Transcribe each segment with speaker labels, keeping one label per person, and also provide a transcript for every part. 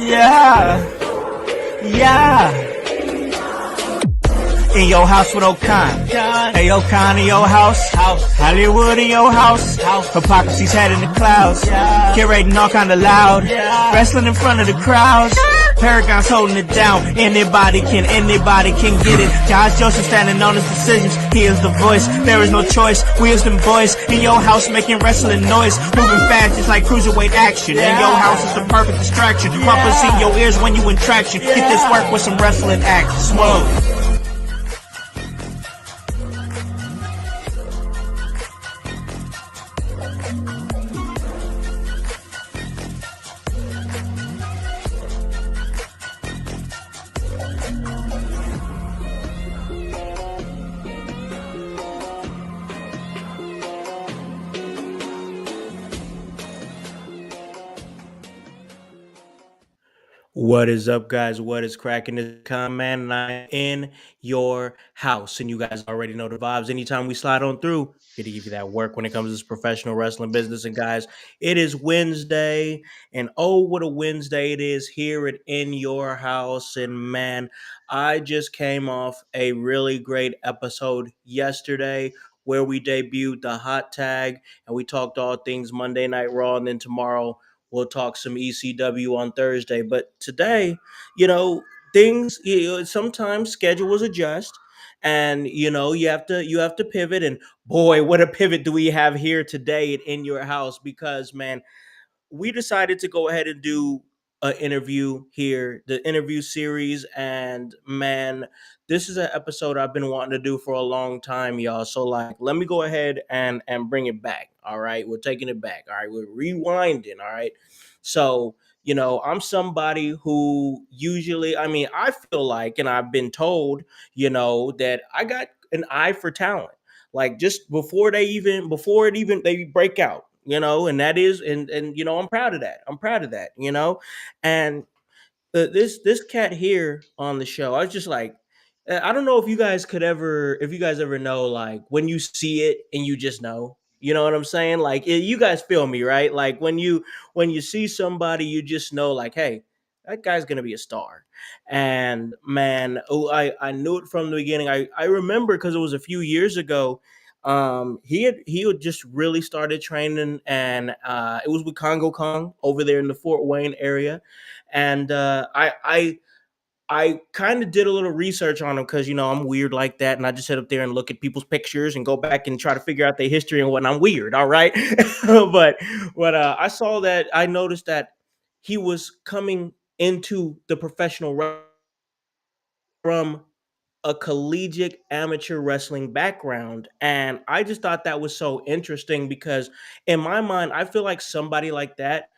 Speaker 1: Yeah, yeah. In your house with O'Con. Hey, O'Con in your house. Hollywood in your house. Hypocrisy's head in the clouds. Curating all kind of loud. Wrestling in front of the crowds. Paragon's holding it down. Anybody can get it. Josh Joseph standing on his decisions. He is the voice. There is no choice. We is them boys in your house making wrestling noise. Moving fast just like cruiserweight action. In your house is the perfect distraction. Pumpers in your ears when you in traction. Get this work with some wrestling action. Smoke. What is up, guys? What is cracking? This man, and I'm in your house, and you guys already know the vibes. Anytime we slide on through, here to give you that work when it comes to this professional wrestling business. And guys, it is Wednesday, and oh, what a Wednesday it is here at In Your House. And man, I just came off a really great episode yesterday where we debuted the hot tag, and we talked all things Monday Night Raw, and then tomorrow we'll talk some ECW on Thursday. But today, things sometimes schedules adjust, and you have to pivot. And boy, what a pivot do we have here today at In Your House, because man, we decided to go ahead and do an interview here, the interview series. And man, this is an episode I've been wanting to do for a long time, y'all. So like, let me go ahead and bring it back. All right, we're taking it back. All right, we're rewinding. All right, so I'm somebody who usually, I mean, I feel like, and I've been told, that I got an eye for talent. Like just before it even they break out, and that is, and I'm proud of that. I'm proud of that, and this cat here on the show, I was just like, I don't know if you guys ever know, like when you see it and you just know, you know what I'm saying? Like you guys feel me, right? Like when you see somebody, you just know, like, hey, that guy's gonna be a star. And man, I knew it from the beginning. I remember because it was a few years ago. He had just really started training, and it was with Congo Kong over there in the Fort Wayne area. And I kind of did a little research on him because I'm weird like that, and I just sit up there and look at people's pictures and go back and try to figure out their history and whatnot. I'm weird, all right. but I saw that, I noticed that he was coming into the professional from a collegiate amateur wrestling background. And I just thought that was so interesting because in my mind, I feel like somebody like that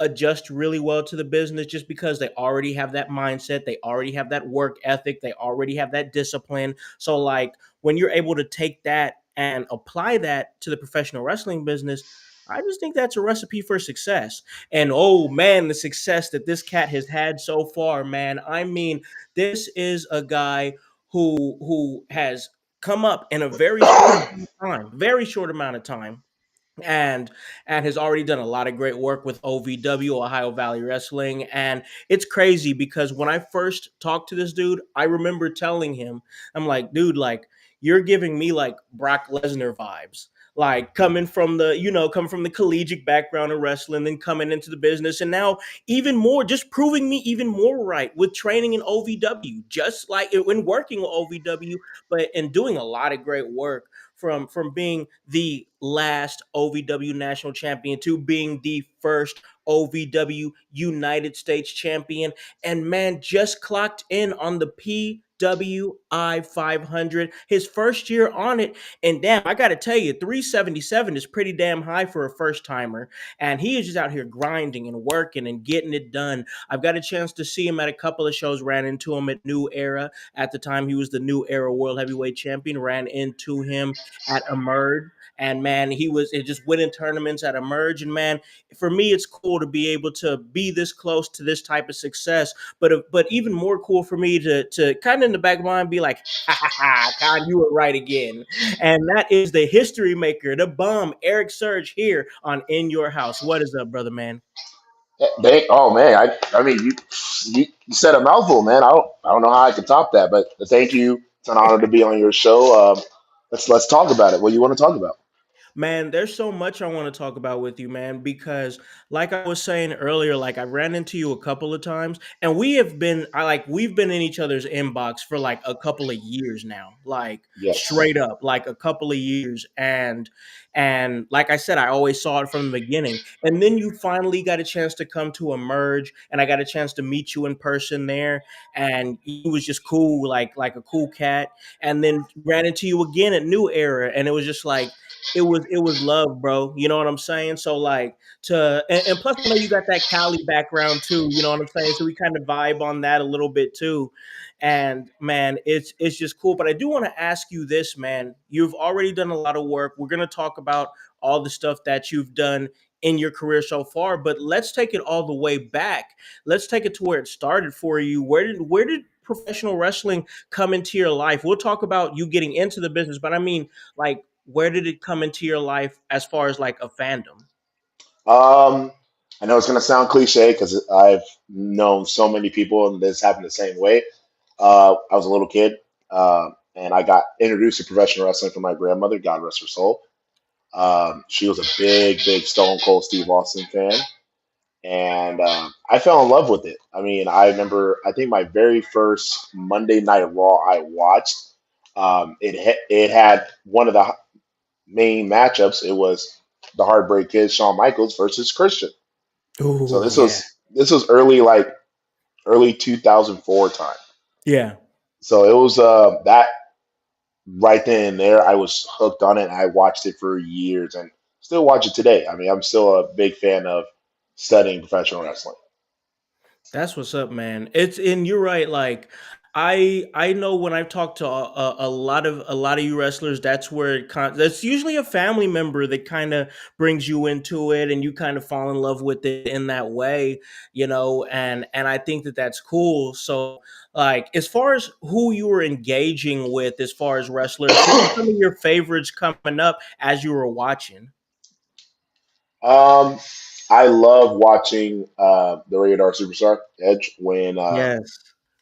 Speaker 1: adjusts really well to the business just because they already have that mindset, they already have that work ethic, they already have that discipline. So like when you're able to take that and apply that to the professional wrestling business, I just think that's a recipe for success. And oh man, the success that this cat has had so far, man. I mean, this is a guy who has come up in a very short amount of time, and has already done a lot of great work with OVW, Ohio Valley Wrestling. And it's crazy because when I first talked to this dude, I remember telling him, I'm like, dude, like you're giving me like Brock Lesnar vibes. Like coming from the collegiate background of wrestling, then coming into the business, and now even more, just proving me even more right with training in OVW, just like when working with OVW, but and doing a lot of great work from being the last OVW national champion to being the first OVW United States champion. And man, just clocked in on the PWI 500, his first year on it. And damn, I got to tell you, 377 is pretty damn high for a first timer. And he is just out here grinding and working and getting it done. I've got a chance to see him at a couple of shows, ran into him at New Era. At the time, he was the New Era World Heavyweight Champion, ran into him at Emerge. And man, it just winning tournaments at Emerge. And man, for me, it's cool to be able to be this close to this type of success. But even more cool for me to kind of in the back of my mind be like, ha ha ha, Con, you were right again. And that is the history maker, the bum, Erik Surge here on In Your House. What is up, brother man?
Speaker 2: Oh man, I mean you said a mouthful, man. I don't know how I can top that, but thank you. It's an honor to be on your show. Let's talk about it. What do you want to talk about?
Speaker 1: Man, there's so much I want to talk about with you, man, because like I was saying earlier, like I ran into you a couple of times and we've been in each other's inbox for like a couple of years now. Like
Speaker 2: Yes.
Speaker 1: straight up, like a couple of years and like I said, I always saw it from the beginning. And then you finally got a chance to come to Emerge and I got a chance to meet you in person there and you was just cool, like a cool cat. And then ran into you again at New Era and it was just like it was love, bro. You know what I'm saying? So like and plus I know you got that Cali background too. You know what I'm saying? So we kind of vibe on that a little bit too. And man, it's just cool. But I do want to ask you this, man. You've already done a lot of work. We're gonna talk about all the stuff that you've done in your career so far, but let's take it all the way back. Let's take it to where it started for you. Where did professional wrestling come into your life? We'll talk about you getting into the business, but I mean, like, where did it come into your life as far as like a fandom?
Speaker 2: Um, I know it's gonna sound cliche because I've known so many people, and this happened the same way. I was a little kid, and I got introduced to professional wrestling from my grandmother. God rest her soul. She was a big Stone Cold Steve Austin fan, and I fell in love with it. I mean, I remember, I think my very first Monday Night Raw I watched, it had one of the main matchups. It was the Heartbreak Kid, Shawn Michaels versus Christian. So
Speaker 1: Oh
Speaker 2: this
Speaker 1: yeah,
Speaker 2: was early 2004 time.
Speaker 1: yeah.
Speaker 2: So it was that right then and there. I was hooked on it. And I watched it for years and still watch it today. I mean, I'm still a big fan of studying professional wrestling.
Speaker 1: That's what's up, man. It's and you're right. Like I know when I've talked to a lot of you wrestlers, that's usually a family member that kind of brings you into it, and you kind of fall in love with it in that way, you know. And I think that that's cool. So like as far as who you were engaging with, as far as wrestlers, who were some of your favorites coming up as you were watching?
Speaker 2: Um, I love watching the Radar Superstar Edge when
Speaker 1: Yes.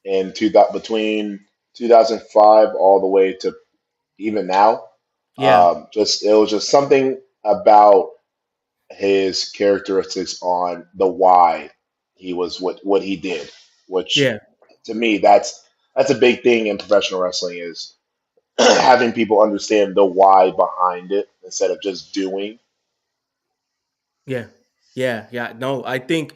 Speaker 2: in 2000, between 2005 all the way to even now.
Speaker 1: Yeah.
Speaker 2: Just it was just something about his characteristics on the why he was what he did, which
Speaker 1: Yeah.
Speaker 2: to me that's a big thing in professional wrestling is having people understand the why behind it instead of just doing.
Speaker 1: Yeah. Yeah, yeah. No, I think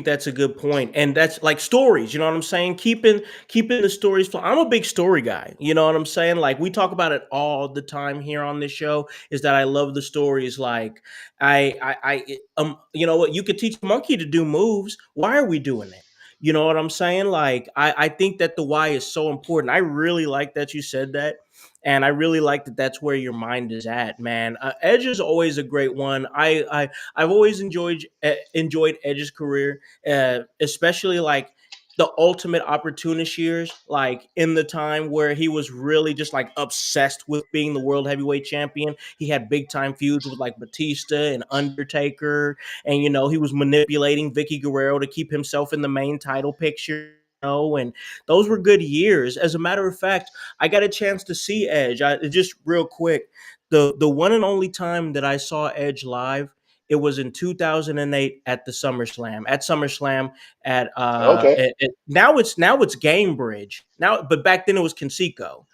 Speaker 1: that's a good point. And that's like stories, you know what I'm saying? Keeping the stories flow. I'm a big story guy. You know what I'm saying? Like we talk about it all the time here on this show is that I love the stories like you know what, you could teach a monkey to do moves. Why are we doing it? You know what I'm saying? Like I think that the why is so important. I really like that you said that. And I really like that that's where your mind is at, man. Edge is always a great one. I've always enjoyed Edge's career, especially like the ultimate opportunist years, like in the time where he was really just like obsessed with being the world heavyweight champion. He had big time feuds with like Batista and Undertaker, and you know he was manipulating Vicky Guerrero to keep himself in the main title picture. You know, and those were good years. As a matter of fact, I got a chance to see Edge. Just real quick, the one and only time that I saw Edge live, it was in 2008 at the SummerSlam. At SummerSlam
Speaker 2: Okay,
Speaker 1: now it's Gamebridge. Now but back then it was Conseco.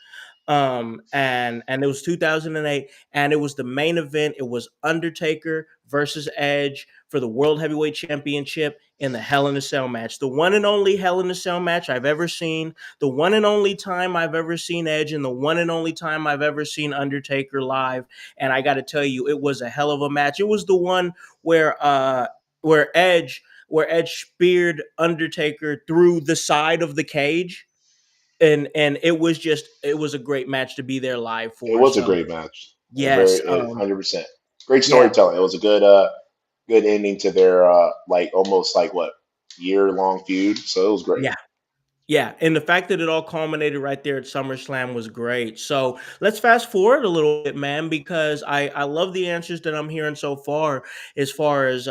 Speaker 1: And it was 2008 and it was the main event. It was Undertaker versus Edge for the World Heavyweight Championship in the Hell in a Cell match, the one and only Hell in a Cell match I've ever seen, the one and only time I've ever seen Edge, and the one and only time I've ever seen Undertaker live. And I got to tell you, it was a hell of a match. It was the one where Edge speared Undertaker through the side of the cage, and it was a great match to be there live
Speaker 2: it
Speaker 1: for.
Speaker 2: was a
Speaker 1: So
Speaker 2: great match.
Speaker 1: yes,
Speaker 2: 100%. Great
Speaker 1: yeah,
Speaker 2: storytelling. It was a good ending to their like almost like what year long feud. So it was great.
Speaker 1: yeah. Yeah, and the fact that it all culminated right there at SummerSlam was great. So let's fast forward a little bit, man, because I love the answers that I'm hearing so far as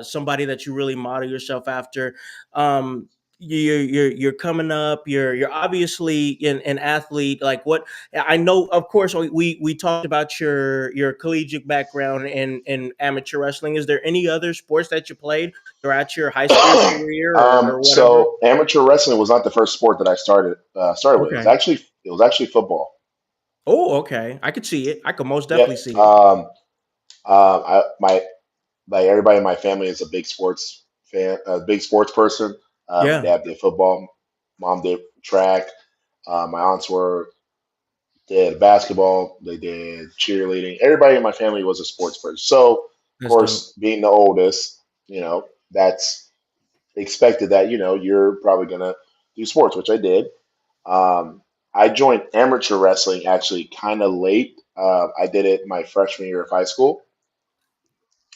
Speaker 1: somebody that you really model yourself after. Um, you're coming up. You're obviously an athlete. Like what I know, of course, we talked about your collegiate background in amateur wrestling. Is there any other sports that you played throughout your high school career or whatever?
Speaker 2: So amateur wrestling was not the first sport that I started with.
Speaker 1: Okay.
Speaker 2: It was actually football.
Speaker 1: Oh, okay. I could see it. I could most
Speaker 2: Yep.
Speaker 1: definitely see it.
Speaker 2: My like everybody in my family is a big sports fan, a big sports person. My
Speaker 1: Yeah,
Speaker 2: dad did football, mom did track. My aunts were did basketball, they did cheerleading. Everybody in my family was a sports person. So, of
Speaker 1: that's dope.
Speaker 2: course, being the oldest, that's expected that you're probably gonna do sports, which I did. Um, I joined amateur wrestling actually kind of late. I did it my freshman year of high school,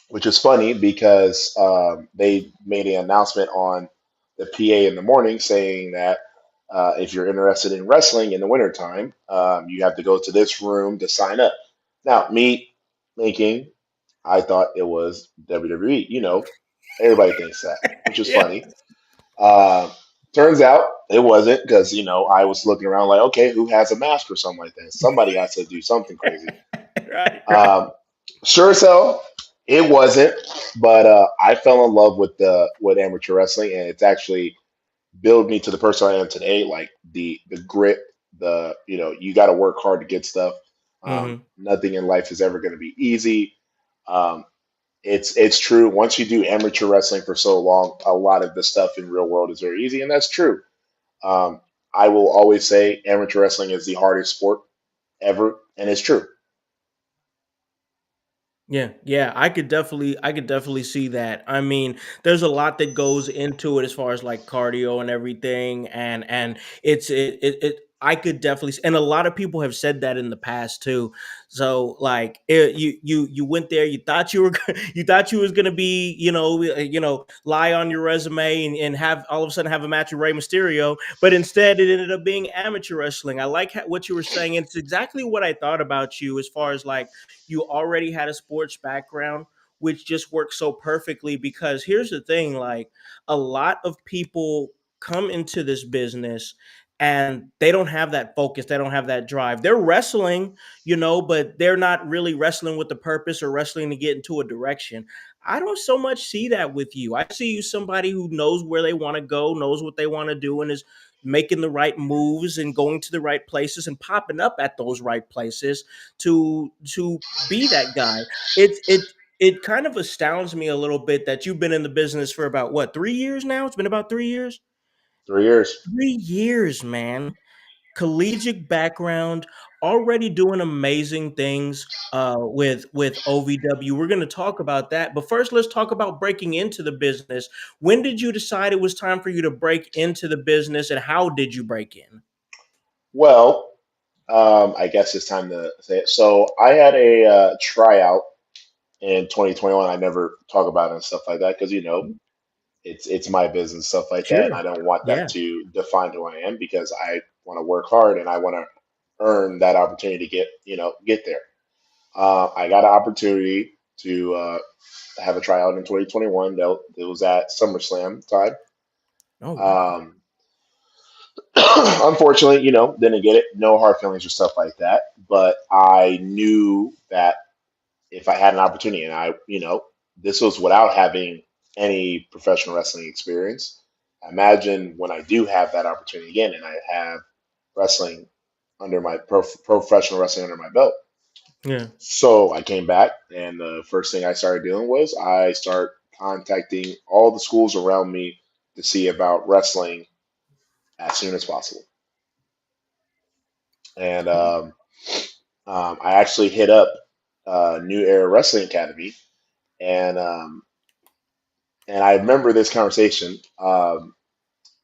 Speaker 2: which is funny because they made an announcement on the PA in the morning saying that if you're interested in wrestling in the wintertime, you have to go to this room to sign up. Now, me thinking, I thought it was WWE. Everybody thinks that, which is
Speaker 1: Yeah.
Speaker 2: funny. Uh, Turns out it wasn't because, I was looking around like, okay, who has a mask or something like that? Somebody has to do something crazy.
Speaker 1: Right, right.
Speaker 2: Um, sure as hell, it wasn't. But I fell in love with the amateur wrestling, and it's actually built me to the person I am today. Like the grit, you got to work hard to get stuff.
Speaker 1: Hmm.
Speaker 2: Nothing in life is ever going to be easy. Um, it's true. Once you do amateur wrestling for so long, a lot of the stuff in real world is very easy, and that's true. Um, I will always say amateur wrestling is the hardest sport ever, and it's true.
Speaker 1: Yeah, yeah, I could definitely see that. I mean, there's a lot that goes into it as far as like cardio and everything, and I could definitely and a lot of people have said that in the past too. So like you went there, you thought you were you thought you was gonna be lie on your resume and have all of a sudden have a match with Rey Mysterio, but instead it ended up being amateur wrestling. I like what you were saying. It's exactly what I thought about you as far as like you already had a sports background, which just works so perfectly because here's the thing, like a lot of people come into this business and they don't have that focus, they don't have that drive. They're wrestling, but they're not really wrestling with the purpose or wrestling to get into a direction. I don't so much see that with you. I see you somebody who knows where they want to go, knows what they want to do, and is making the right moves and going to the right places and popping up at those right places to be that guy. It kind of astounds me a little bit that you've been in the business for about what 3 years now. It's been about 3 years.
Speaker 2: 3 years.
Speaker 1: 3 years, man. Collegiate background, already doing amazing things with OVW. We're going to talk about that, but first, let's talk about breaking into the business. When did you decide it was time for you to break into the business, and how did you break in?
Speaker 2: Well, I guess it's time to say it. So I had a tryout in 2021. I never talk about it and stuff like that because it's my business stuff like that, and
Speaker 1: Sure.
Speaker 2: I don't want that
Speaker 1: Yeah.
Speaker 2: to define who I am because I want to work hard and I want to earn that opportunity to get there. I got an opportunity to have a tryout in 2021. That it was at SummerSlam time.
Speaker 1: Oh wow.
Speaker 2: Um, Unfortunately, didn't get it. No hard feelings or stuff like that. But I knew that if I had an opportunity, and this was without having any professional wrestling experience. Imagine when I do have that opportunity again, and I have wrestling under my professional wrestling under my belt.
Speaker 1: Yeah.
Speaker 2: So I came back, and the first thing I started doing was I start contacting all the schools around me to see about wrestling as soon as possible. And I actually hit up New Era Wrestling Academy, and I remember this conversation.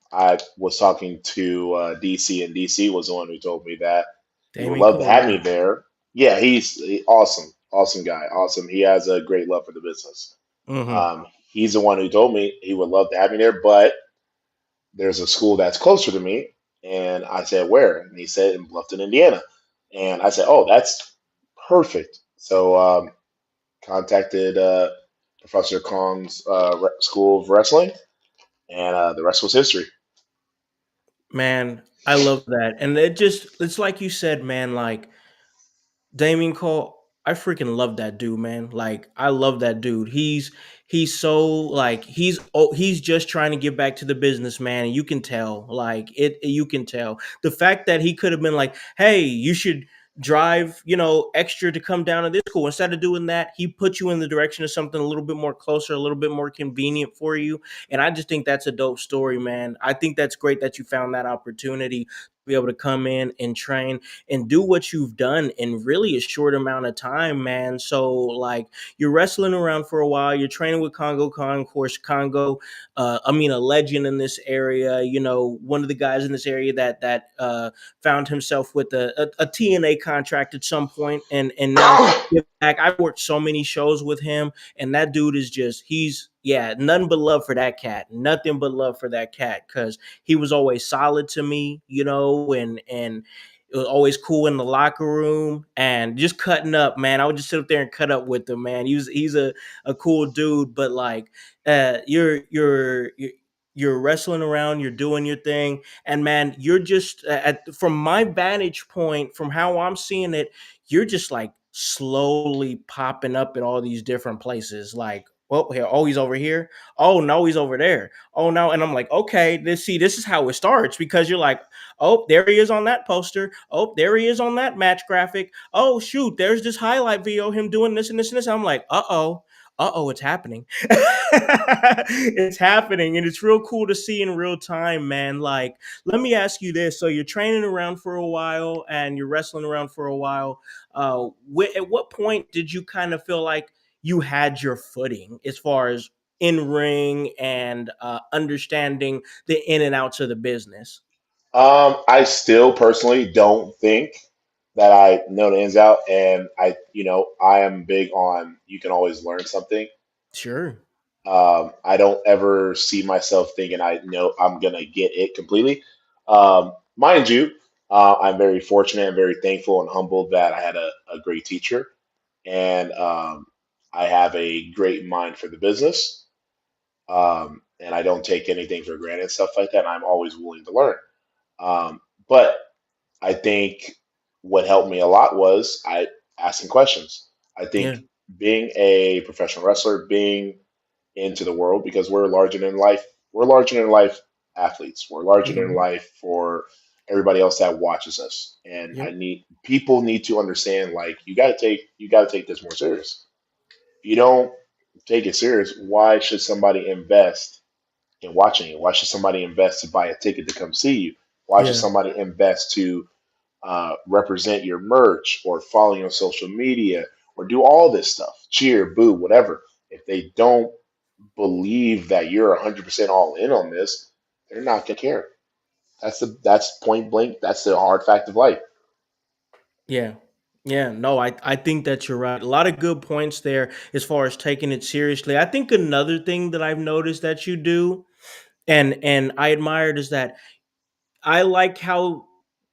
Speaker 2: I was talking to DC, and DC was the one who told me that he would
Speaker 1: Damien
Speaker 2: love to
Speaker 1: Cole,
Speaker 2: have me
Speaker 1: yeah.
Speaker 2: there. Yeah, awesome, awesome guy, awesome. He has a great love for the business.
Speaker 1: Hmm.
Speaker 2: He's the one who told me he would love to have me there, but there's a school that's closer to me. And I said, where? And he said, in Bluffton, Indiana. And I said, oh, that's perfect. So contacted Professor Kong's School of Wrestling, and the rest was history.
Speaker 1: Man, I love that. And it's like you said, man, like Damien Cole, I freaking love that dude, man. Like I love that dude. He's so like he's just trying to get back to the business, man. And you can tell, like you can tell the fact that he could have been like, hey, you should drive, extra to come down to this school. Instead of doing that, he put you in the direction of something a little bit more closer, a little bit more convenient for you. And I just think that's a dope story, man. I think that's great that you found that opportunity to be able to come in and train and do what you've done in really a short amount of time, man. So like you're wrestling around for a while, you're training with Congo Kong, of course, Congo, I mean a legend in this area, one of the guys in this area that found himself with a TNA contract at some point and now give back. I've worked so many shows with him, and that dude is just he's yeah, nothing but love for that cat. Nothing but love for that cat because he was always solid to me, and it was always cool in the locker room and just cutting up, man. I would just sit up there and cut up with him, man. He's a cool dude, but like you're wrestling around, you're doing your thing, and man, you're just from my vantage point, from how I'm seeing it, you're just like slowly popping up at all these different places. Like, oh, here, oh, he's over here. Oh no, he's over there. Oh no, and I'm like, okay, this is how it starts because you're like, oh, there he is on that poster. Oh, there he is on that match graphic. Oh, shoot, there's this highlight video of him doing this and this and this. I'm like, uh oh, it's happening. It's happening. And it's real cool to see in real time, man. Like, let me ask you this. So you're training around for a while and you're wrestling around for a while. At what point did you kind of feel like you had your footing as far as in ring and understanding the in and outs of the business?
Speaker 2: I still personally don't think that I know the ins out, and I am big on you can always learn something.
Speaker 1: Sure.
Speaker 2: I don't ever see myself thinking I know I'm gonna get it completely. Mind you, I'm very fortunate and very thankful and humbled that I had a great teacher, and I have a great mind for the business, and I don't take anything for granted and stuff like that. And I'm always willing to learn. But I think what helped me a lot was I asking questions. I
Speaker 1: Yeah.
Speaker 2: think being a professional wrestler, being into the world, because we're larger than life athletes. We're larger than
Speaker 1: Mhm.
Speaker 2: life for everybody else that watches us. And I
Speaker 1: Yep.
Speaker 2: need people need to understand like you gotta take this more serious. If you don't take it serious, why should somebody invest in watching you? Why should somebody invest to buy a ticket to come see you? Why should
Speaker 1: Yeah.
Speaker 2: somebody invest to represent your merch or follow you on social media or do all this stuff, cheer, boo, whatever? If they don't believe that you're 100% all in on this, they're not gonna care. That's point blank. That's the hard fact of life.
Speaker 1: Yeah. Yeah. No, I think that you're right. A lot of good points there as far as taking it seriously. I think another thing that I've noticed that you do and I admired is that I like how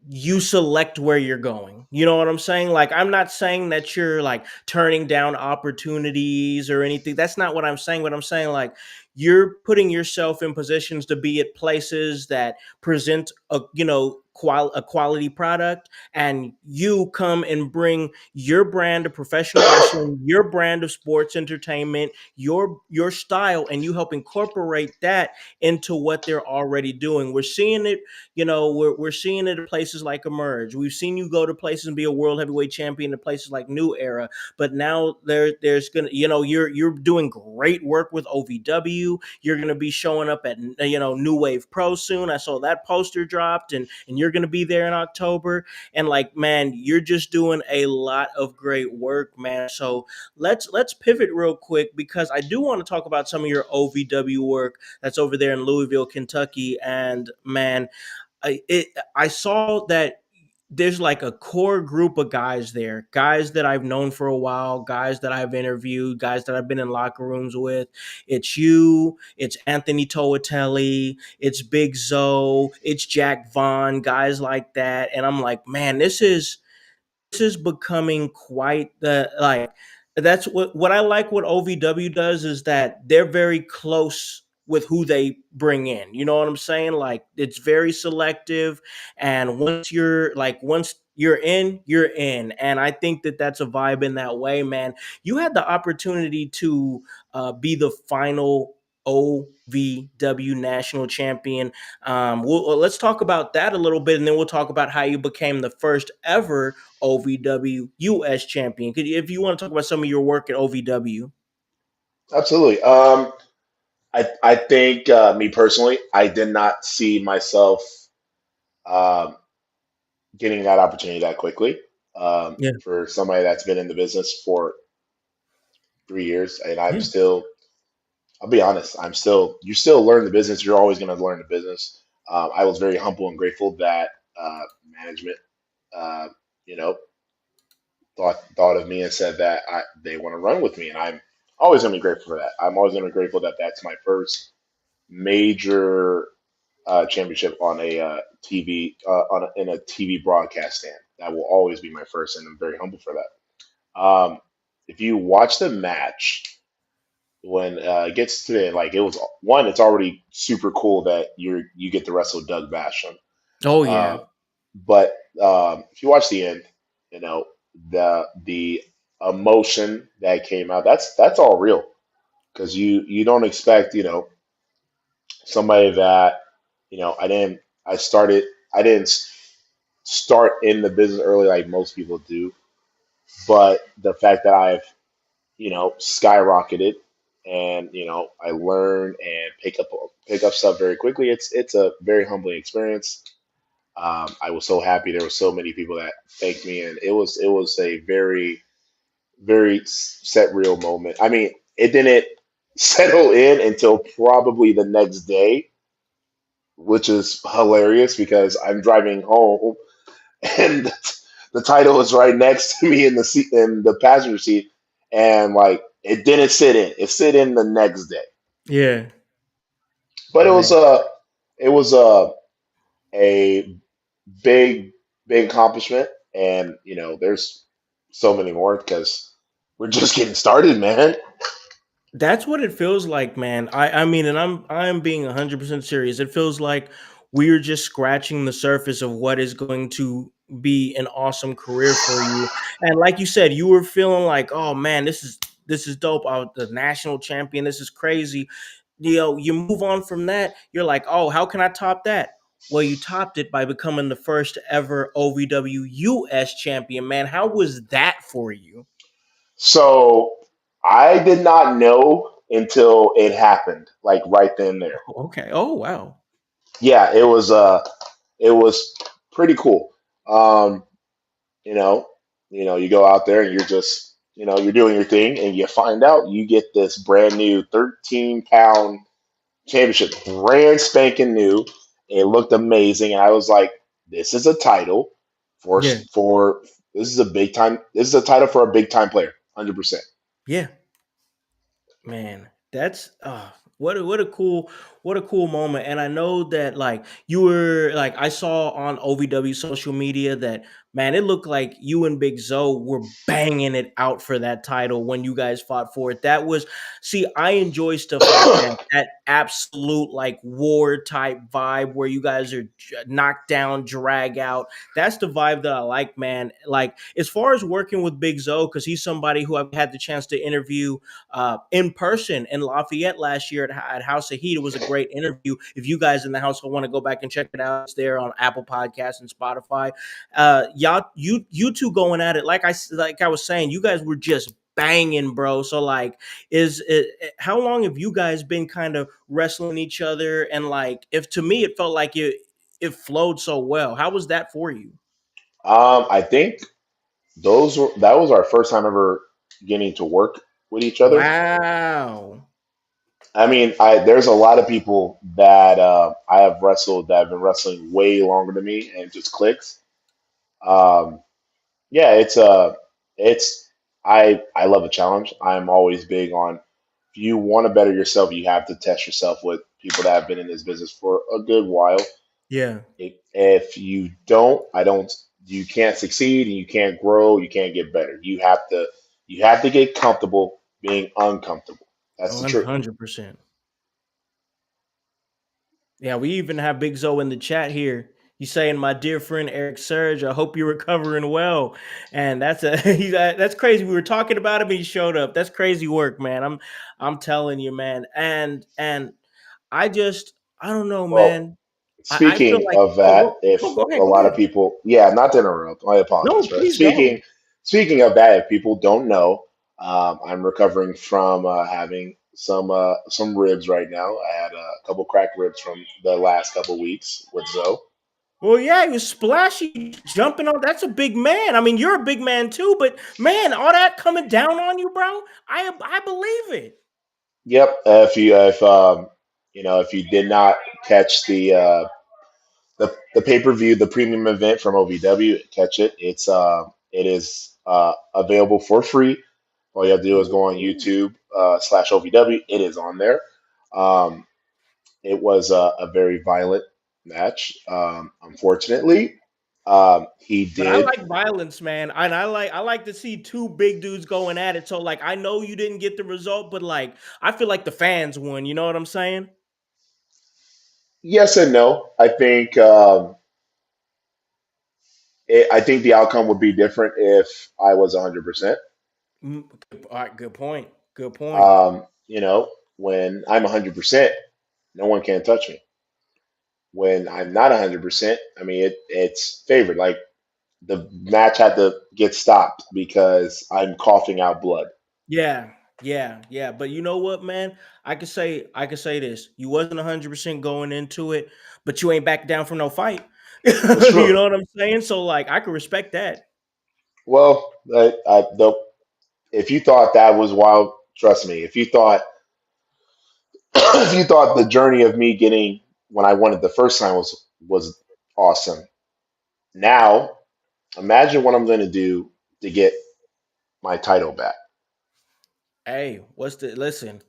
Speaker 1: you select where you're going. You know what I'm saying? Like, I'm not saying that you're like turning down opportunities or anything. That's not what I'm saying. What I'm saying, like, you're putting yourself in positions to be at places that present a quality product, and you come and bring your brand of professional wrestling, your brand of sports entertainment, your style, and you help incorporate that into what they're already doing. We're seeing it, we're seeing it at places like Emerge. We've seen you go to places and be a world heavyweight champion in places like New Era, but now there's gonna, you're doing great work with OVW. You're gonna be showing up at New Wave Pro soon. I saw that poster dropped, and you're gonna be there in October. And like, man, you're just doing a lot of great work, man. So let's pivot real quick because I do want to talk about some of your OVW work that's over there in Louisville, Kentucky. And man, I saw that there's like a core group of guys there, guys that I've known for a while, guys that I've interviewed, guys that I've been in locker rooms with. It's you, it's Anthony Toatelli, it's Big Zoe, it's Jack Vaughn, guys like that. And I'm like, man, this is becoming quite the like that's what I like what OVW does is that they're very close with who they bring in. You know what I'm saying? Like it's very selective, and once you're in, you're in. And I think that that's a vibe in that way, man. You had the opportunity to be the final OVW national champion. Let's talk about that a little bit, and then we'll talk about how you became the first ever OVW US champion. If you want to talk about some of your work at OVW.
Speaker 2: Absolutely. I think me personally, I did not see myself um, getting that opportunity that quickly.
Speaker 1: Yeah.
Speaker 2: For somebody that's been in the business for 3 years, and I'm
Speaker 1: Yeah.
Speaker 2: still, I'll be honest, you still learn the business. You're always going to learn the business. I was very humble and grateful that management, uh, you know, thought of me and said that they want to run with me, and I'm always going to be grateful for that. I'm always going to be grateful that that's my first major championship on a TV in a TV broadcast stand. That will always be my first, and I'm very humble for that. If you watch the match when it gets to the like it was one, it's already super cool that you get to wrestle Doug Basham.
Speaker 1: Oh
Speaker 2: Uh,
Speaker 1: yeah.
Speaker 2: but if you watch the end, you know the emotion that came out. That's all real because you don't expect somebody that I started I didn't start in the business early like most people do, but the fact that I've skyrocketed and I learn and pick up stuff very quickly. It's a very humbling experience. I was so happy. There were so many people that thanked me, and it was a very set real moment. I mean, it didn't settle in until probably the next day, which is hilarious because I'm driving home and the title is right next to me in the seat in the passenger seat, and like it didn't sit in. It sit in the next day,
Speaker 1: Yeah.
Speaker 2: but it was
Speaker 1: Man.
Speaker 2: a big big accomplishment, and there's so many more because we're just getting started, man.
Speaker 1: That's what it feels like, man. I mean, and I'm being 100% serious. It feels like we're just scratching the surface of what is going to be an awesome career for you. And like you said, you were feeling like, "Oh man, this is dope. I was the national champion. This is crazy." You move on from that, you're like, "Oh, how can I top that?" Well, you topped it by becoming the first ever OVW US champion, man. How was that for you?
Speaker 2: So I did not know until it happened, like right then and there.
Speaker 1: Oh, okay. Oh, wow.
Speaker 2: Yeah, it was pretty cool. Um, you know, you go out there and you're just, you're doing your thing, and you find out you get this brand new 13-pound championship, brand spanking new. It looked amazing, and I was like, "This is a title for
Speaker 1: Yeah.
Speaker 2: for this is a big time. This is a title for a big time player, 100%."
Speaker 1: Yeah. Man, that's what a cool moment. And I know that like you were like I saw on OVW social media that man, it looked like you and Big Zoe were banging it out for that title when you guys fought for it. That was see, I enjoy stuff like that. That absolute like war type vibe where you guys are knocked down, drag out. That's the vibe that I like, man. Like as far as working with Big Zoe, because he's somebody who I've had the chance to interview in person in Lafayette last year at House of Heat. It was a great interview. If you guys in the household want to go back and check it out, it's there on Apple Podcasts and Spotify. Y'all, you two going at it like I was saying, you guys were just banging, bro. So like, is it, how long have you guys been kind of wrestling each other? And like, if to me it felt like it flowed so well. How was that for you?
Speaker 2: I think that was our first time ever getting to work with each other.
Speaker 1: Wow.
Speaker 2: I mean, there's a lot of people that I have wrestled that have been wrestling way longer than me, and it just clicks. Um, yeah, it's I love a challenge. I'm always big on if you want to better yourself, you have to test yourself with people that have been in this business for a good while.
Speaker 1: Yeah.
Speaker 2: If you don't, I don't. You can't succeed, and you can't grow. You can't get better. You have to get comfortable being uncomfortable. That's the truth.
Speaker 1: 100%. Yeah, we even have Big Zo in the chat here. He's saying, "My dear friend Erik Surge, I hope you're recovering well." And that's a that's crazy. We were talking about him, and he showed up. That's crazy work, man. I'm telling you, man. And I don't know,
Speaker 2: Well,
Speaker 1: man. I feel
Speaker 2: speaking
Speaker 1: like
Speaker 2: of that,
Speaker 1: oh,
Speaker 2: if
Speaker 1: go
Speaker 2: a
Speaker 1: ahead, go
Speaker 2: lot of
Speaker 1: ahead.
Speaker 2: people, yeah, not to interrupt, I apologize
Speaker 1: No,
Speaker 2: for that.
Speaker 1: please go.
Speaker 2: Speaking of that, if people don't know, I'm recovering from having some ribs right now. I had a couple cracked ribs from the last couple weeks with Zoe.
Speaker 1: Well, yeah, he was splashy, jumping on. That's a big man. I mean, you're a big man too, but man, all that coming down on you, bro. I believe it.
Speaker 2: Yep. If if you did not catch the pay per view, the premium event from OVW, catch it. It is available for free. All you have to do is go on
Speaker 1: Ooh.
Speaker 2: YouTube slash OVW. It is on there. Um, it was a very violent match. Unfortunately, he
Speaker 1: But I
Speaker 2: did.
Speaker 1: like violence, man. And I like to see two big dudes going at it. So like I know you didn't get the result, but like I feel like the fans won. You know what I'm saying?
Speaker 2: Yes and no. I think the outcome would be different if I was 100%.
Speaker 1: All right, good point. Good point.
Speaker 2: You know, when I'm 100%, no one can touch me. When I'm not 100%, I mean, it's favored. Like the match had to get stopped because I'm coughing out blood.
Speaker 1: Yeah, yeah. But you know what, man? I could say this. You wasn't 100% going into it, but you ain't back down from no fight.
Speaker 2: That's true.
Speaker 1: You know what I'm saying? So like I could respect that.
Speaker 2: Well, if you thought that was wild, trust me. If you thought if you thought the journey of me getting when I won it the first time was awesome, now imagine what I'm going to do to get my title back.
Speaker 1: Hey, what's the listen?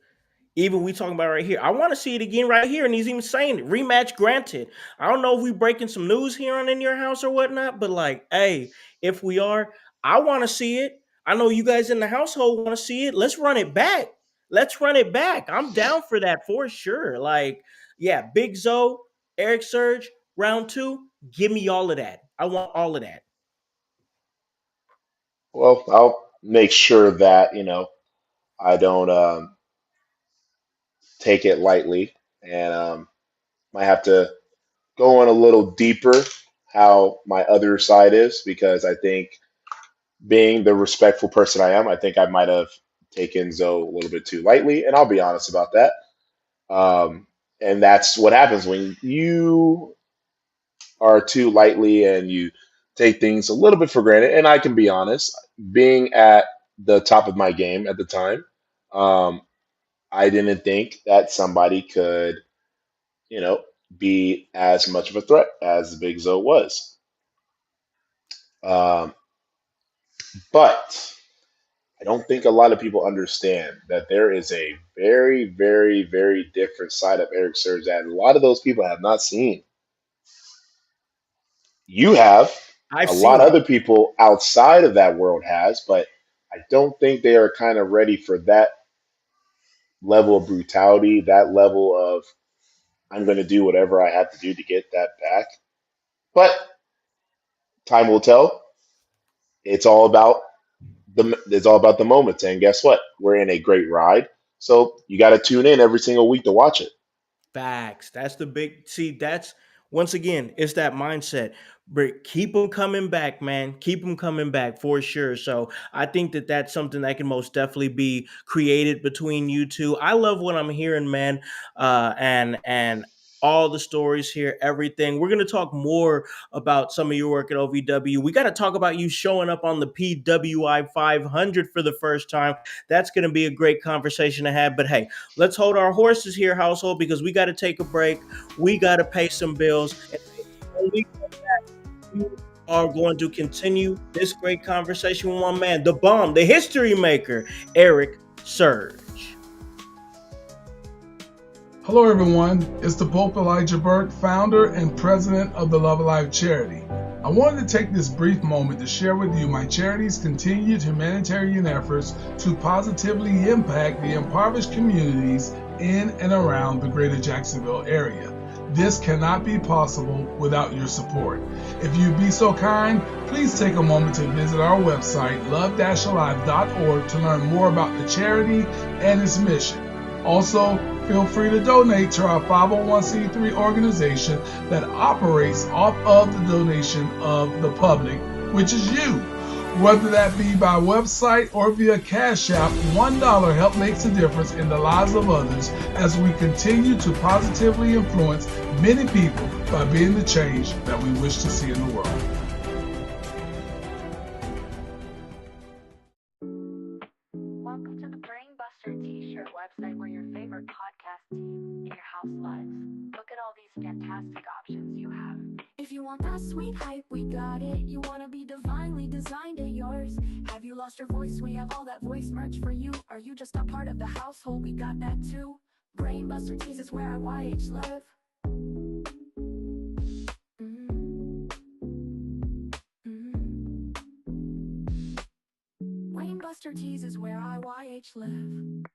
Speaker 1: Even we talking about right here. I want to see it again right here, and he's even saying it. Rematch granted. I don't know if we breaking some news here on In Your House or whatnot, but like, hey, if we are, I want to see it. I know you guys in the household want to see it. Let's run it back. Let's run it back. I'm down for that for sure. Like, yeah, Big Zo, Eric Surge, round two. Give me all of that. I want all of that.
Speaker 2: Well, I'll make sure that I don't take it lightly, and might have to go in a little deeper how my other side is because I think being the respectful person I am, I think I might have taken Zoe a little bit too lightly, and I'll be honest about that. Um, and that's what happens when you are too lightly and you take things a little bit for granted. And I can be honest, being at the top of my game at the time, um, I didn't think that somebody could, you know, be as much of a threat as Big Zo was. Um, but I don't think a lot of people understand that there is a very, very, very different side of Eric Surge that a lot of those people have not seen. You have,
Speaker 1: I've
Speaker 2: a lot
Speaker 1: seen
Speaker 2: of
Speaker 1: it.
Speaker 2: other people outside of that world has, but I don't think they are kind of ready for that level of brutality, that level of I'm going to do whatever I have to do to get that back. But time will tell. It's all about it's all about the moments. And guess what? We're in a great ride. So you got to tune in every single week to watch it.
Speaker 1: Facts. That's the big. See, that's once again, it's that mindset. But keep them coming back, man. Keep them coming back for sure. So I think that that's something that can most definitely be created between you two. I love what I'm hearing, man. And all the stories here, everything. We're gonna talk more about some of your work at OVW. We got to talk about you showing up on the PWI 500 for the first time. That's gonna be a great conversation to have. But hey. Let's hold our horses here, household, because we got to take a break. We got to pay some bills. And when we come back, are going to continue this great conversation with one man, the bomb, the history maker, Erik Surge.
Speaker 3: Hello, everyone. It's the Pope Elijah Burke, founder and president of the Love Alive charity. I wanted to take this brief moment to share with you my charity's continued humanitarian efforts to positively impact the impoverished communities in and around the greater Jacksonville area. This cannot be possible without your support. If you'd be so kind, please take a moment to visit our website, love-alive.org, to learn more about the charity and its mission. Also, feel free to donate to our 501c3 organization that operates off of the donation of the public, which is you. Whether that be by website or via Cash App, $1 help makes a difference in the lives of others as we continue to positively influence many people by being the change that we wish to see in the world.
Speaker 4: Welcome to the Brainbuster T-shirt website where your favorite podcast team in your house lives. Look at all these fantastic options you have.
Speaker 5: If you want that sweet hype, we got it. You wanna be divinely designed at yours. Have you lost your voice? We have all that voice merch for you. Are you just a part of the household? We got that too. Brainbuster Tees is where IYH live. Brainbuster Tees is where IYH live.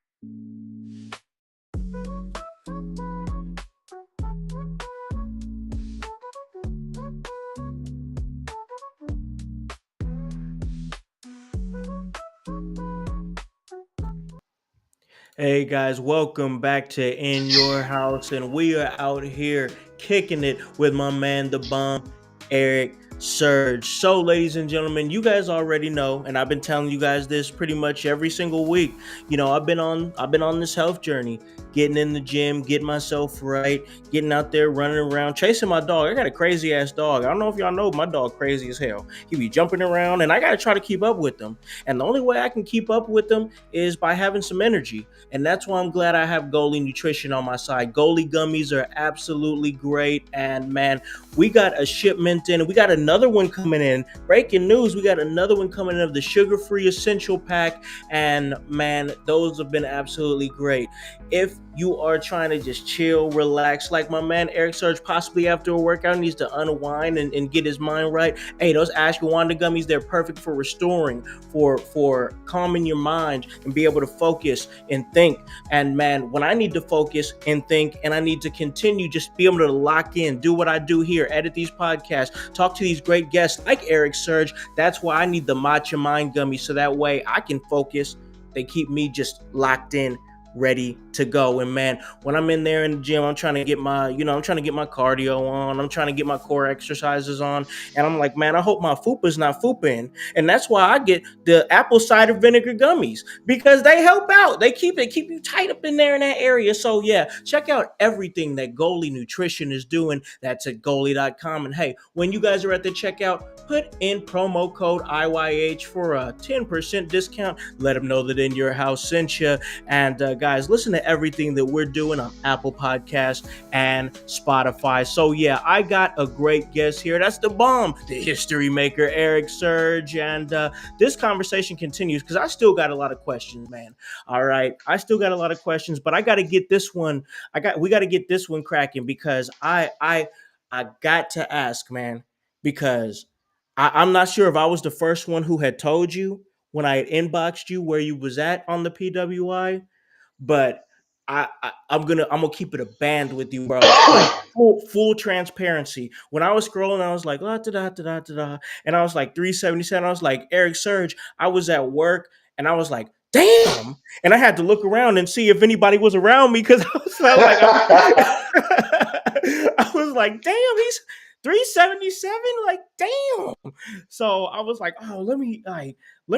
Speaker 1: Hey guys, welcome back to In Your House, and we are out here kicking it with my man, the bomb, Erik Surge. So, ladies and gentlemen, you guys already know, and I've been telling you guys this pretty much every single week. I've been on this health journey, getting in the gym, getting myself right, getting out there, running around, chasing my dog. I got a crazy ass dog. I don't know if y'all know, my dog crazy as hell. He be jumping around, and I gotta try to keep up with him. And the only way I can keep up with him is by having some energy. And that's why I'm glad I have Goalie Nutrition on my side. Goalie gummies are absolutely great. And man, we got a shipment in. We got another one coming in. Breaking news, we got another one coming in of the sugar-free essential pack. And man, those have been absolutely great. If you are trying to just chill, relax, like my man Erik Surge possibly after a workout needs to unwind and get his mind right. Hey, those ashwagandha gummies, they're perfect for restoring, for calming your mind and be able to focus and think. And man, when I need to focus and think and I need to continue just be able to lock in, do what I do here, edit these podcasts, talk to these great guests like Erik Surge, that's why I need the Matcha Mind gummies, so that way I can focus. They keep me just locked in, ready to go. And man, when I'm in there in the gym, I'm trying to get I'm trying to get my cardio on, I'm trying to get my core exercises on, and I'm like, man, I hope my fupa's not fupaing. And that's why I get the apple cider vinegar gummies, because they help out. They keep you tight up in there in that area. So yeah, check out everything that Goalie Nutrition is doing. That's at goalie.com. And hey, when you guys are at the checkout, put in promo code IYH for a 10% discount. Let them know that In Your House sent you. And guys, listen to everything that we're doing on Apple Podcasts and Spotify. So yeah, I got a great guest here. That's the bomb, the history maker, Erik Surge. And this conversation continues because I still got a lot of questions, man. All right, I still got a lot of questions, but I got to get this one. We got to get this one cracking because I got to ask, man, because I'm not sure if I was the first one who had told you when I had inboxed you where you was at on the PWI, but I'm gonna keep it a band with you, bro. Like full transparency. When I was scrolling, I was like, da da da da da da, and I was like 377. I was like, Erik Surge. I was at work, and I was like, damn. And I had to look around and see if anybody was around me because I was like, I was like, damn, he's 377. Like, damn. So I was like, oh, let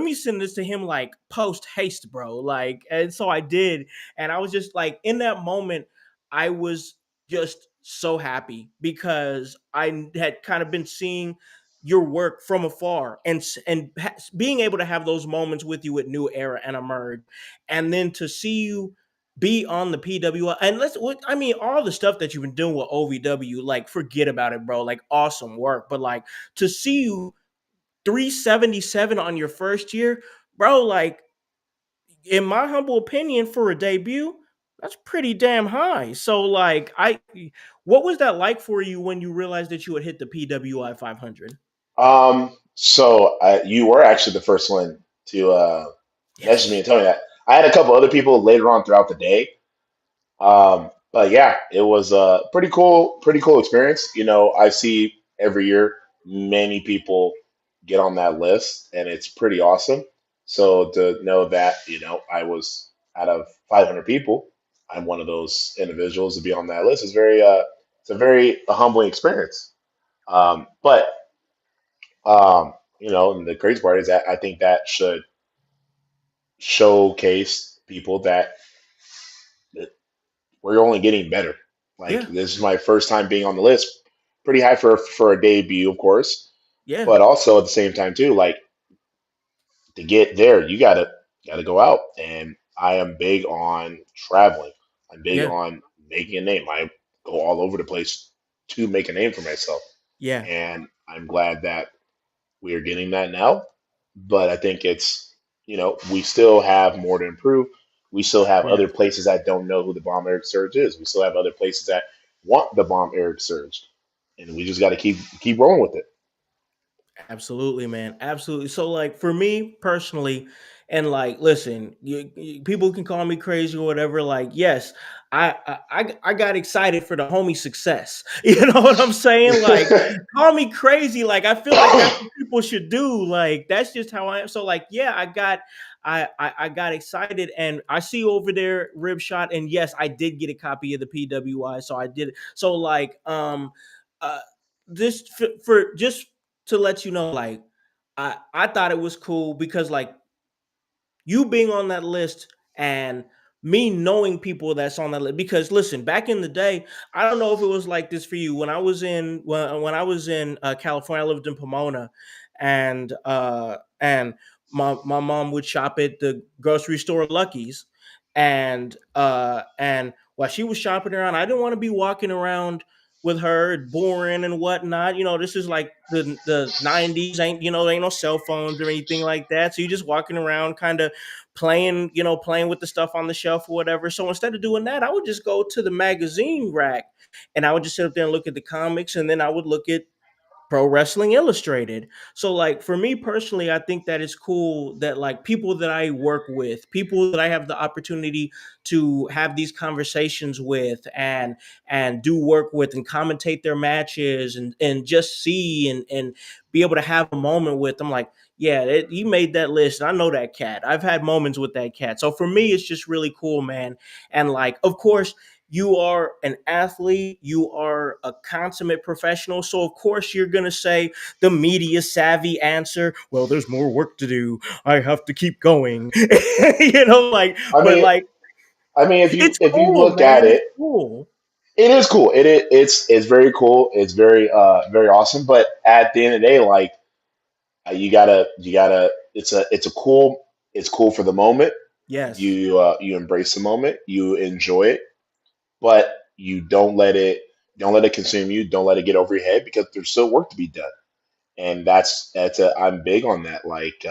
Speaker 1: me send this to him like post haste, bro. Like, and so I did, and I was just like, in that moment, I was just so happy because I had kind of been seeing your work from afar being able to have those moments with you at New Era and Emerge, and then to see you. be on the PWI. And I mean, all the stuff that you've been doing with OVW, like, forget about it, bro. Like, awesome work. But like, to see you 377 on your first year, bro, like, in my humble opinion, for a debut, that's pretty damn high. So, like, what was that like for you when you realized that you had hit the PWI 500?
Speaker 2: You were actually the first one to message me
Speaker 1: Yes.
Speaker 2: and tell me that. I had a couple other people later on throughout the day. But yeah, it was a pretty cool experience. You know, I see every year many people get on that list, and it's pretty awesome. So to know that, you know, I was out of 500 people, I'm one of those individuals to be on that list is it's a very humbling experience. But you know, and the crazy part is that I think that should showcase people that we're only getting better. Like
Speaker 1: Yeah.
Speaker 2: this is my first time being on the list. Pretty high for a debut, of course,
Speaker 1: Yeah.
Speaker 2: but also at the same time too, like to get there, you gotta go out. And I am big on traveling. I'm big
Speaker 1: Yeah.
Speaker 2: on making a name. I go all over the place to make a name for myself.
Speaker 1: Yeah.
Speaker 2: And I'm glad that we are getting that now. But I think it's, you know, we still have more to improve. We still have
Speaker 1: Yeah.
Speaker 2: other places that don't know who the bomb Eric Surge is. We still have other places that want the bomb Eric Surge. And we just got to keep rolling with it.
Speaker 1: Absolutely, man. Absolutely. So, like, for me personally, and like, listen, people can call me crazy or whatever. Like, yes, I got excited for the homie success. You know what I'm saying? Like, call me crazy. Like, I feel like that's what people should do. Like, that's just how I am. So, like, yeah, I got excited, and I see you over there, rib shot, and yes, I did get a copy of the PWI. So I did. So, like, uh, this for just to let you know, like, I thought it was cool because, like, you being on that list and me knowing people that's on that list. Because listen, back in the day, I don't know if it was like this for you. When I was in California, I lived in Pomona, and my mom would shop at the grocery store Lucky's, and while she was shopping around, I didn't want to be walking around with her, boring and whatnot. You know, this is like the 90s. Ain't, there ain't no cell phones or anything like that. So you're just walking around kind of playing, playing with the stuff on the shelf or whatever. So instead of doing that, I would just go to the magazine rack and I would just sit up there and look at the comics, and then I would look at Pro Wrestling Illustrated. So, like, for me personally, I think that it's cool that, like, people that I work with, people that I have the opportunity to have these conversations with and do work with and commentate their matches and just see and be able to have a moment with. I'm like, yeah, you made that list. And I know that cat. I've had moments with that cat. So for me, it's just really cool, man. And, like, of course, you are an athlete, you are a consummate professional. So, of course, you're going to say the media savvy answer, well, there's more work to do. I have to keep going. Like,
Speaker 2: I
Speaker 1: but
Speaker 2: mean,
Speaker 1: like, it's
Speaker 2: if you
Speaker 1: cool,
Speaker 2: look at
Speaker 1: man. It's
Speaker 2: it,
Speaker 1: cool.
Speaker 2: it is cool. It's very cool. It's very awesome. But at the end of the day, like you gotta it's cool for the moment.
Speaker 1: Yes.
Speaker 2: You embrace the moment, you enjoy it, but you don't let it consume you. Don't let it get over your head because there's still work to be done. And I'm big on that. Like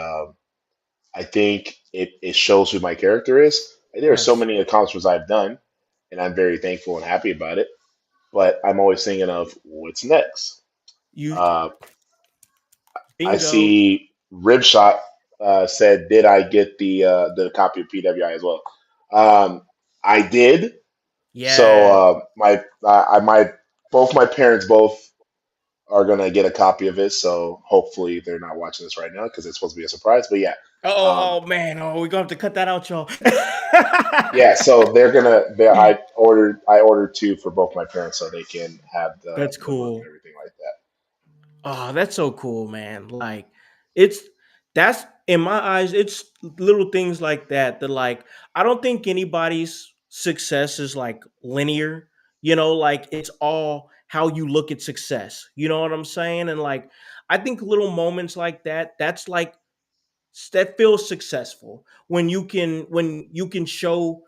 Speaker 2: I think it shows who my character is. There are so
Speaker 1: Yes.
Speaker 2: many accomplishments I've done, and I'm very thankful and happy about it. But I'm always thinking of what's next.
Speaker 1: You
Speaker 2: Uh, I
Speaker 1: bingo.
Speaker 2: see Ribshot said, "Did I get the copy of PWI as well?" I did. So
Speaker 1: Yes.
Speaker 2: my both my parents both are gonna get a copy of it. So hopefully they're not watching this right now because it's supposed to be a surprise. But yeah, um,
Speaker 1: Oh man. Oh, we're gonna have to cut that out, y'all.
Speaker 2: yeah. So I ordered two for both my parents so they can have
Speaker 1: That's
Speaker 2: the book and
Speaker 1: cool.
Speaker 2: everything like that.
Speaker 1: Oh, that's so cool, man. Like, it's that's in my eyes, it's little things like that that, like, I don't think anybody's success is like linear, like, it's all how you look at success. You know what I'm saying? And, like, I think little moments like that, that's like that feels successful when you can show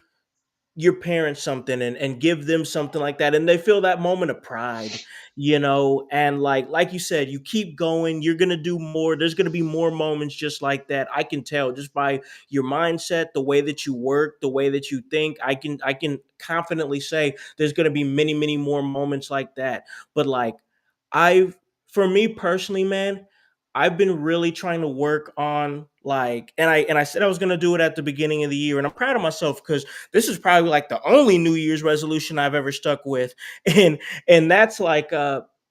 Speaker 1: your parents something and give them something like that, and they feel that moment of pride, and like you said, you keep going, you're gonna do more, there's gonna be more moments just like that. I can tell just by your mindset, the way that you work, the way that you think. I can confidently say there's gonna be many, many more moments like that. But like, I've for me personally, man, I've been really trying to work on, like, and I said I was gonna do it at the beginning of the year, and I'm proud of myself because this is probably like the only New Year's resolution I've ever stuck with. and and that's like,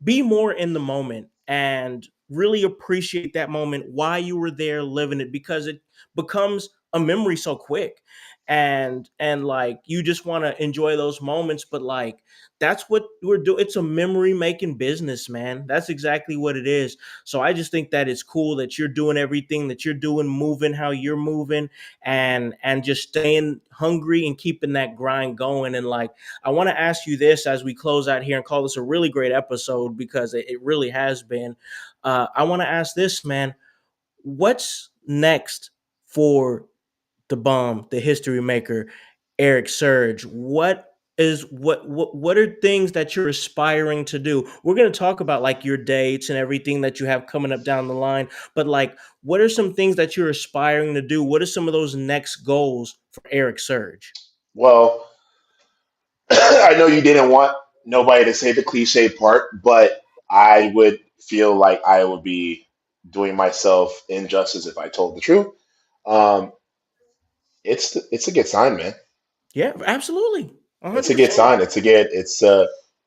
Speaker 1: be more in the moment and really appreciate that moment, why you were there living it, because it becomes a memory so quick. And like, you just want to enjoy those moments, but like, that's what we're doing. It's a memory making business, man. That's exactly what it is. So I just think that it's cool that you're doing everything that you're doing, moving how you're moving, and just staying hungry and keeping that grind going. And like, I want to ask you this as we close out here and call this a really great episode, because it really has been. I want to ask this, man. What's next for the bomb, the history maker, Erik Surge? What are things that you're aspiring to do? We're going to talk about like your dates and everything that you have coming up down the line, but like, what are some things that you're aspiring to do? What are some of those next goals for Erik Surge?
Speaker 2: Well, I know you didn't want nobody to say the cliche part, but I would feel like I would be doing myself injustice if I told the truth. Um, it's a good sign, man.
Speaker 1: Yeah, absolutely.
Speaker 2: It's a good
Speaker 1: 100%.
Speaker 2: sign. It's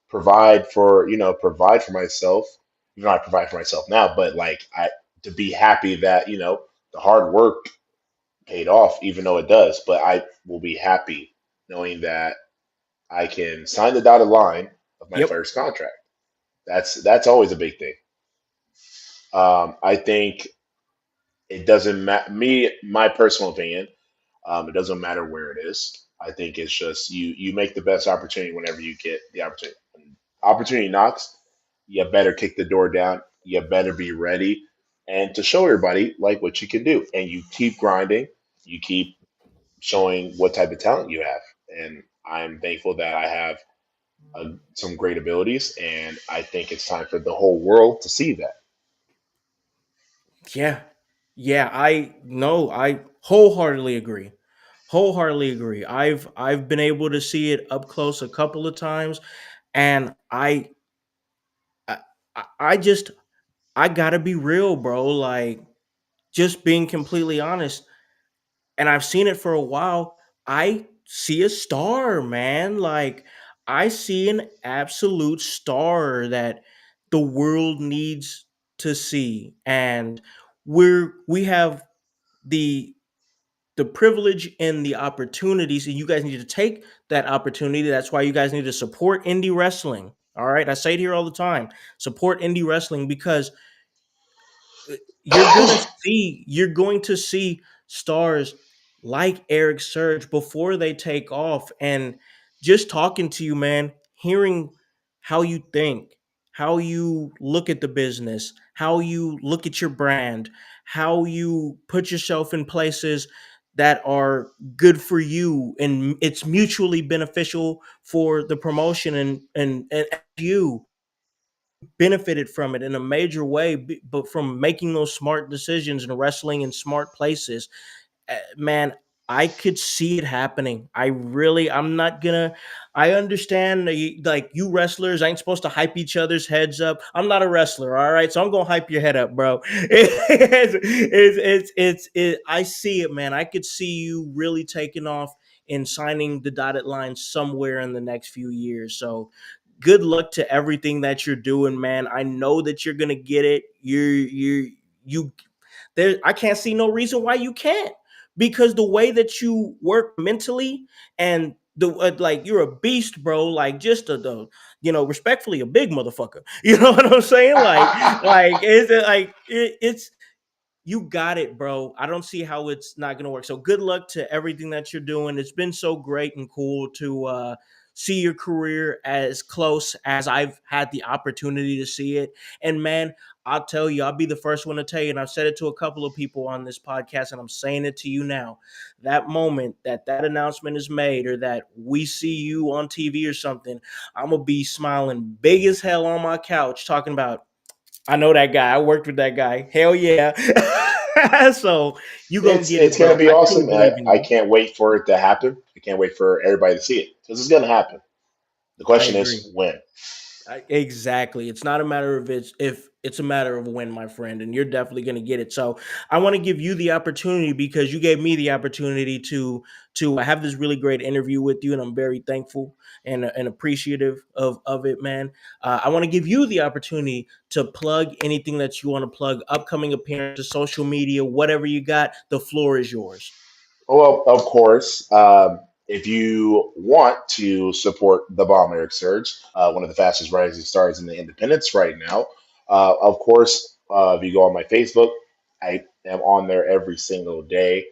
Speaker 2: provide for provide for myself. You know, I provide for myself now, but like I to be happy that the hard work paid off, even though it does. But I will be happy knowing that I can sign the dotted line of my
Speaker 1: Yep.
Speaker 2: first contract. That's always a big thing. I think it doesn't matter. My personal opinion, it doesn't matter where it is. I think it's just you make the best opportunity whenever you get the opportunity. When opportunity knocks, you better kick the door down. You better be ready and to show everybody like what you can do. And you keep grinding. You keep showing what type of talent you have. And I'm thankful that I have some great abilities, and I think it's time for the whole world to see that.
Speaker 1: Yeah. Yeah, I know. I wholeheartedly agree. Wholeheartedly agree. I've been able to see it up close a couple of times, and I, I just, I gotta be real, bro. Like, just being completely honest, and I've seen it for a while. I see a star, man. Like, I see an absolute star that the world needs to see, and we have the privilege and the opportunities, and you guys need to take that opportunity. That's why you guys need to support indie wrestling. All right, I say it here all the time. Support indie wrestling, because you're going to see stars like Erik Surge before they take off. And just talking to you, man, hearing how you think, how you look at the business, how you look at your brand, how you put yourself in places that are good for you, and it's mutually beneficial for the promotion, and you benefited from it in a major way, but from making those smart decisions and wrestling in smart places. Man, I could see it happening. I'm not gonna. I understand that like, you wrestlers ain't supposed to hype each other's heads up. I'm not a wrestler, all right, so I'm gonna hype your head up, bro. I see it, man. I could see you really taking off and signing the dotted line somewhere in the next few years. So good luck to everything that you're doing, man. I know that you're gonna get it. You there. I can't see no reason why you can't, because the way that you work mentally, and the like, you're a beast, bro. Like, just the respectfully, a big motherfucker. You know what I'm saying? Like is it like it's you got it, bro. I don't see how it's not gonna work. So good luck to everything that you're doing. It's been so great and cool to see your career as close as I've had the opportunity to see it. And man, I'll tell you, I'll be the first one to tell you, and I've said it to a couple of people on this podcast, and I'm saying it to you now. That moment that that announcement is made, or that we see you on TV or something, I'm gonna be smiling big as hell on my couch, talking about, I know that guy. I worked with that guy. Hell yeah. So you gonna get
Speaker 2: It's
Speaker 1: it,
Speaker 2: gonna
Speaker 1: bro.
Speaker 2: be
Speaker 1: I truly
Speaker 2: awesome.
Speaker 1: believe in
Speaker 2: I
Speaker 1: you.
Speaker 2: can't wait for it to happen. I can't wait for everybody to see it because it's gonna happen. The
Speaker 1: I
Speaker 2: question
Speaker 1: agree.
Speaker 2: is when.
Speaker 1: Exactly. It's not a matter of if it's a matter of when, my friend, and you're definitely going to get it. So I want to give you the opportunity, because you gave me the opportunity to have this really great interview with you, and I'm very thankful and appreciative of it, man. I want to give you the opportunity to plug anything that you want to plug, upcoming appearances, social media, whatever you got. The floor is yours.
Speaker 2: Well, of course, if you want to support the bomb Eric Surge, one of the fastest rising stars in the independents right now, of course, if you go on my Facebook, I am on there every single day.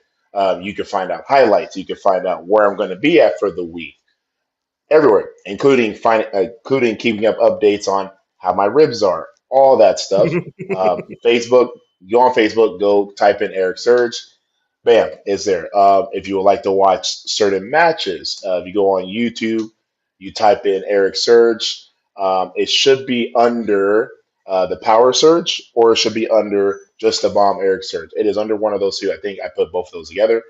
Speaker 2: You can find out highlights. You can find out where I'm going to be at for the week everywhere, including keeping up updates on how my ribs are, all that stuff. Facebook, go on Facebook, go type in Eric Surge, bam, it's there. If you would like to watch certain matches, if you go on YouTube, you type in Eric Surge, it should be under the Power Surge, or it should be under just the Bomb Eric Surge. It is under one of those two. I think I put both of those together.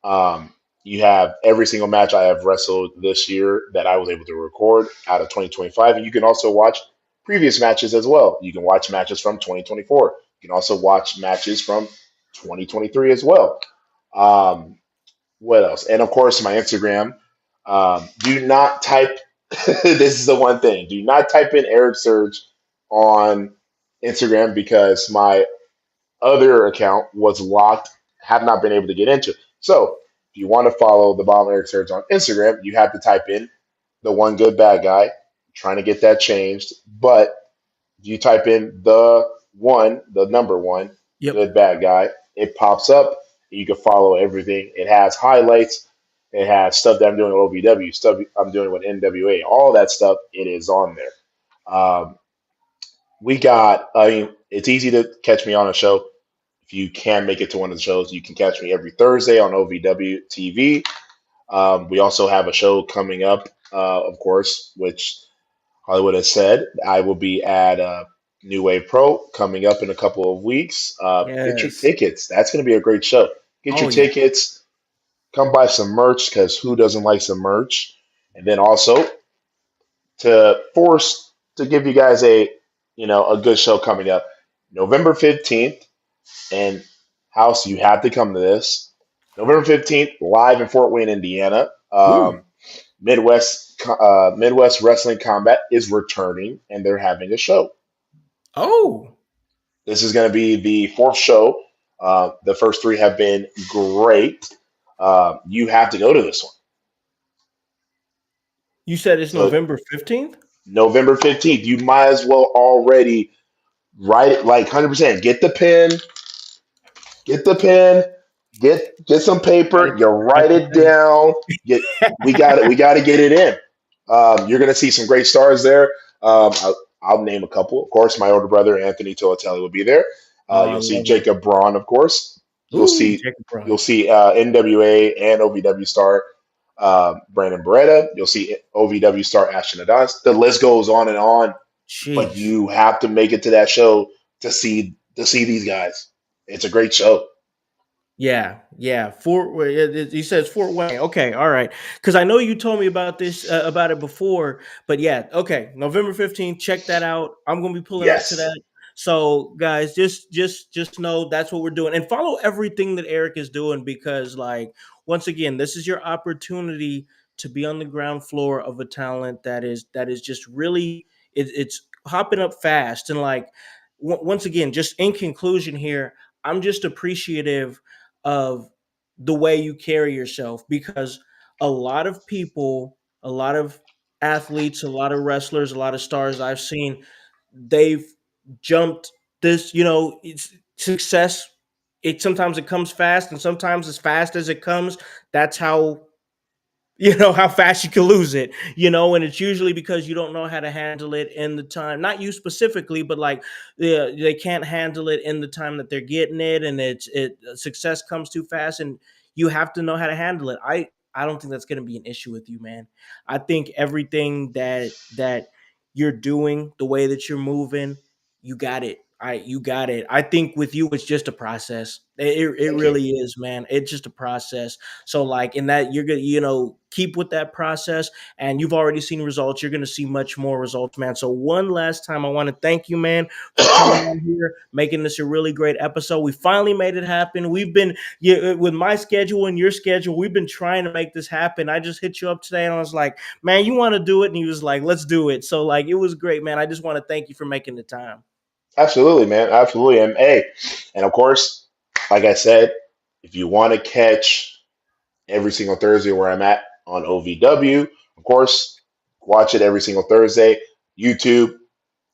Speaker 2: Um, you have every single match I have wrestled this year that I was able to record out of 2025. And you can also watch previous matches as well. You can watch matches from 2024. You can also watch matches from 2023 as well. Um, what else? And of course, my Instagram. Do not type, this is the one thing, do not type in Eric Surge on Instagram because my other account was locked, have not been able to get into. So if you want to follow the Bomb Eric Surge on Instagram, you have to type in the one good bad guy. Trying to get that changed, but if you type in the one, the number one,
Speaker 1: Yep.
Speaker 2: good bad guy, it pops up. You can follow everything. It has highlights. It has stuff that I'm doing with OVW, stuff I'm doing with NWA, all that stuff. It is on there. We got. I mean, it's easy to catch me on a show. If you can make it to one of the shows, you can catch me every Thursday on OVW TV. We also have a show coming up, of course, which Hollywood has said I will be at New Wave Pro coming up in a couple of weeks. Get your
Speaker 1: Yes.
Speaker 2: tickets. That's going to be a great show. Get your
Speaker 1: Oh yeah.
Speaker 2: tickets. Come buy some merch because who doesn't like some merch? And then also to force to give you guys a good show coming up November 15th. And House, you have to come to this. November 15th, live in Fort Wayne, Indiana.
Speaker 1: Ooh.
Speaker 2: Midwest Wrestling Combat is returning, and they're having a show.
Speaker 1: Oh.
Speaker 2: This is going to be the fourth show. The first three have been great. You have to go to this one.
Speaker 1: You said it's
Speaker 2: So
Speaker 1: November 15th?
Speaker 2: November 15th, you might as well already write it like 100%. Get the pen, get some
Speaker 1: Got
Speaker 2: paper.
Speaker 1: it.
Speaker 2: You
Speaker 1: Got
Speaker 2: write
Speaker 1: the
Speaker 2: it down. Get we got it. We got to get it in. You're gonna see some great stars there. I'll name a couple. Of course, my older brother Anthony Tolatelli will be there.
Speaker 1: Oh, I
Speaker 2: You'll see
Speaker 1: love him.
Speaker 2: Jacob Braun, of course. You'll
Speaker 1: Ooh,
Speaker 2: see
Speaker 1: Jacob
Speaker 2: you'll
Speaker 1: Brown.
Speaker 2: see NWA and OVW star Brandon Beretta. You'll see OVW star Ashton Adonis. The list goes on and on. But
Speaker 1: Jeez.
Speaker 2: you have to make it to that show to see these guys. It's a great show.
Speaker 1: Yeah, yeah. He says Fort Wayne. Okay, all right. Because I know you told me about this about it before, but yeah. Okay, November 15th. Check that out. I'm gonna be pulling up to
Speaker 2: Yes.
Speaker 1: that. So guys, just know that's what we're doing, and follow everything that Eric is doing, because like, once again, this is your opportunity to be on the ground floor of a talent that is just really, it's hopping up fast, and like, once again, just in conclusion here, I'm just appreciative of the way you carry yourself, because a lot of people, a lot of athletes, a lot of wrestlers, a lot of stars I've seen, they've jumped this, it's success. It sometimes it comes fast, and sometimes as fast as it comes, that's how how fast you can lose it, and it's usually because you don't know how to handle it in the time, not you specifically, but like they can't handle it in the time that they're getting it, and success comes too fast, and you have to know how to handle it. I don't think that's going to be an issue with you, man. I think everything that you're doing, the way that you're moving, you got it. You got it. I think with you, it's just a process. It
Speaker 2: Thank you.
Speaker 1: really is, man. It's just a process. So like in that, you're gonna keep with that process, and you've already seen results. You're gonna see much more results, man. So one last time, I want to thank you, man, for coming on here, making this a really great episode. We finally made it happen. We've been with my schedule and your schedule, we've been trying to make this happen. I just hit you up today, and I was like, man, you want to do it? And he was like, let's do it. So like it was great, man. I just want to thank you for making the time.
Speaker 2: Absolutely, man. Absolutely. And hey, and of course, like I said, if you want to catch every single Thursday where I'm at on OVW, of course, watch it every single Thursday. YouTube,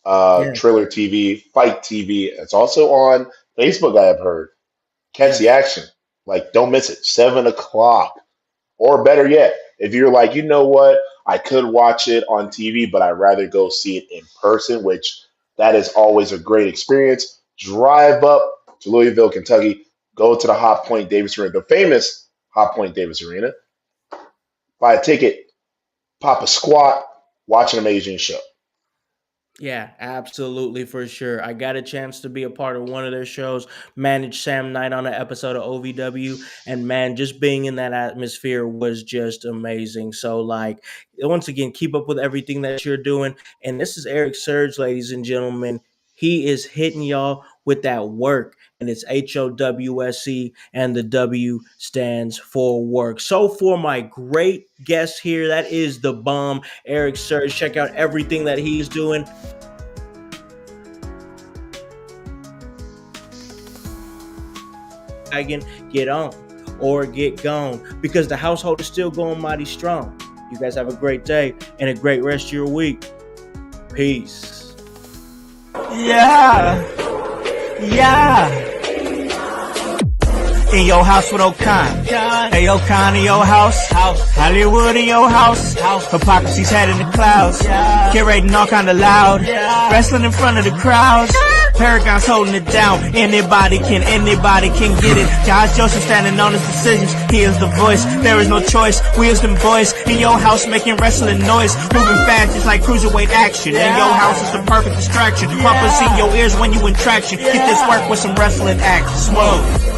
Speaker 1: Yeah.
Speaker 2: Triller TV, Fight TV. It's also on Facebook, I have heard. Catch the
Speaker 1: Yes.
Speaker 2: action. Like, don't miss it. 7 o'clock. Or better yet, if you're like, you know what, I could watch it on TV, but I'd rather go see it in person, which that is always a great experience. Drive up to Louisville, Kentucky, go to the Hot Point Davis Arena, the famous Hot Point Davis Arena, buy a ticket, pop a squat, watch an amazing show.
Speaker 1: Yeah, absolutely, for sure. I got a chance to be a part of one of their shows, manage Sam Knight on an episode of OVW, and man, just being in that atmosphere was just amazing. So, like, once again, keep up with everything that you're doing. And this is Erik Surge, ladies and gentlemen. He is hitting y'all with that work, and it's HOWSE, and the W stands for work. So, for my great guest here, that is the bomb, Erik Surge. Check out everything that he's doing. Get on or get gone, because the household is still going mighty strong. You guys have a great day and a great rest of your week. Peace.
Speaker 6: Yeah, yeah. In your house with O'Con. Hey, O'Con in your house. Hollywood in your house. Hypocrisy's head in the clouds. Curating all kind of loud. Wrestling in front of the crowds. Paragon's holding it down. Anybody can get it. Josh Joseph standing on his decisions. He is the voice. There is no choice. We is them boys in your house making wrestling noise. Moving fast just like cruiserweight action. In your house is the perfect distraction. Pumpers in your ears when you in traction. Get this work with some wrestling action. Smoke.